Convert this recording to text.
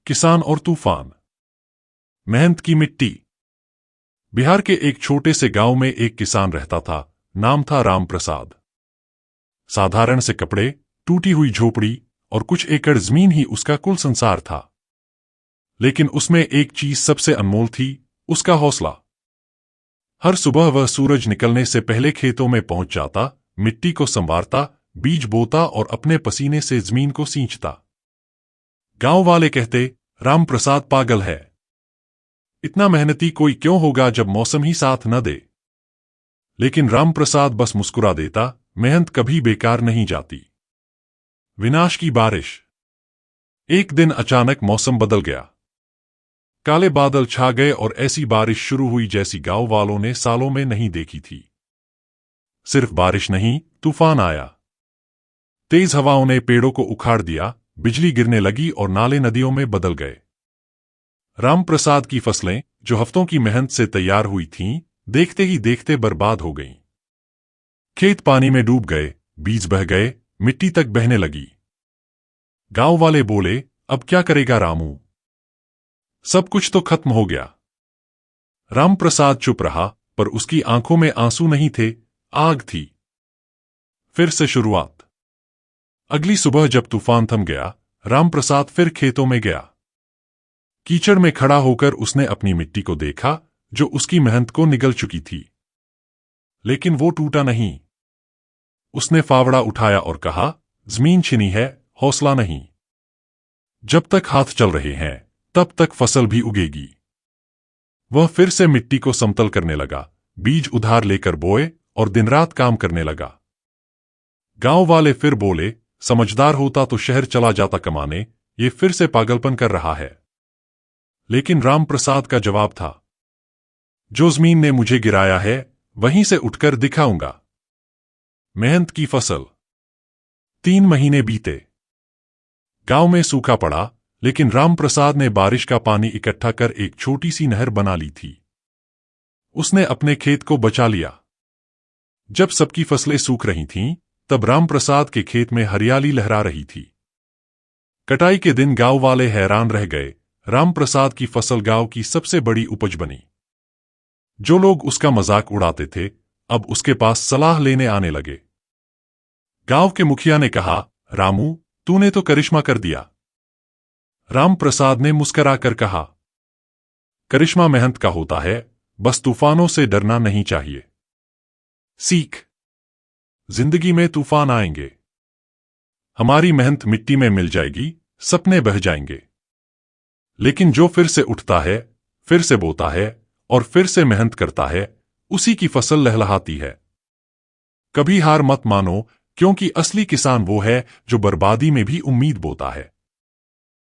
किसान और तूफान। मेहनत की मिट्टी। बिहार के एक छोटे से गांव में एक किसान रहता था। नाम था राम प्रसाद। साधारण से कपड़े, टूटी हुई झोपड़ी और कुछ एकड़ जमीन ही उसका कुल संसार था। लेकिन उसमें एक चीज सबसे अनमोल थी, उसका हौसला। हर सुबह वह सूरज निकलने से पहले खेतों में पहुंच जाता, मिट्टी को संवारता, बीज बोता और अपने पसीने से जमीन को सींचता। गांव वाले कहते, राम प्रसाद पागल है। इतना मेहनती कोई क्यों होगा जब मौसम ही साथ न दे। लेकिन राम प्रसाद बस मुस्कुरा देता, मेहनत कभी बेकार नहीं जाती। विनाश की बारिश। एक दिन अचानक मौसम बदल गया। काले बादल छा गए और ऐसी बारिश शुरू हुई जैसी गांव वालों ने सालों में नहीं देखी थी। सिर्फ बारिश नहीं, तूफान आया। तेज हवाओं ने पेड़ों को उखाड़ दिया, बिजली गिरने लगी और नाले नदियों में बदल गए। राम प्रसाद की फसलें, जो हफ्तों की मेहनत से तैयार हुई थीं, देखते ही देखते बर्बाद हो गईं। खेत पानी में डूब गए, बीज बह गए, मिट्टी तक बहने लगी। गांव वाले बोले, अब क्या करेगा रामू? सब कुछ तो खत्म हो गया। राम प्रसाद चुप रहा, पर उसकी आंखों में आंसू नहीं थे, आग थी। फिर से शुरुआत। अगली सुबह जब तूफान थम गया, राम प्रसाद फिर खेतों में गया। कीचड़ में खड़ा होकर उसने अपनी मिट्टी को देखा, जो उसकी मेहनत को निगल चुकी थी। लेकिन वो टूटा नहीं। उसने फावड़ा उठाया और कहा, जमीन छिनी है, हौसला नहीं। जब तक हाथ चल रहे हैं, तब तक फसल भी उगेगी। वह फिर से मिट्टी को समतल करने लगा, बीज उधार लेकर बोए और दिन रात काम करने लगा। गांव वाले फिर बोले, समझदार होता तो शहर चला जाता कमाने, ये फिर से पागलपन कर रहा है। लेकिन राम प्रसाद का जवाब था, जो जमीन ने मुझे गिराया है, वहीं से उठकर दिखाऊंगा। मेहनत की फसल। 3 महीने बीते। गांव में सूखा पड़ा, लेकिन राम प्रसाद ने बारिश का पानी इकट्ठा कर एक छोटी सी नहर बना ली थी। उसने अपने खेत को बचा लिया। जब सबकी फसलें सूख रही थीं, तब राम प्रसाद के खेत में हरियाली लहरा रही थी। कटाई के दिन गांव वाले हैरान रह गए, राम प्रसाद की फसल गांव की सबसे बड़ी उपज बनी। जो लोग उसका मजाक उड़ाते थे, अब उसके पास सलाह लेने आने लगे। गांव के मुखिया ने कहा, रामू, तूने तो करिश्मा कर दिया। राम प्रसाद ने मुस्कुराकर कहा, करिश्मा मेहनत का होता है, बस तूफानों से डरना नहीं चाहिए। सीख। जिंदगी में तूफान आएंगे। हमारी मेहनत मिट्टी में मिल जाएगी, सपने बह जाएंगे। लेकिन जो फिर से उठता है, फिर से बोता है और फिर से मेहनत करता है, उसी की फसल लहलहाती है। कभी हार मत मानो, क्योंकि असली किसान वो है जो बर्बादी में भी उम्मीद बोता है।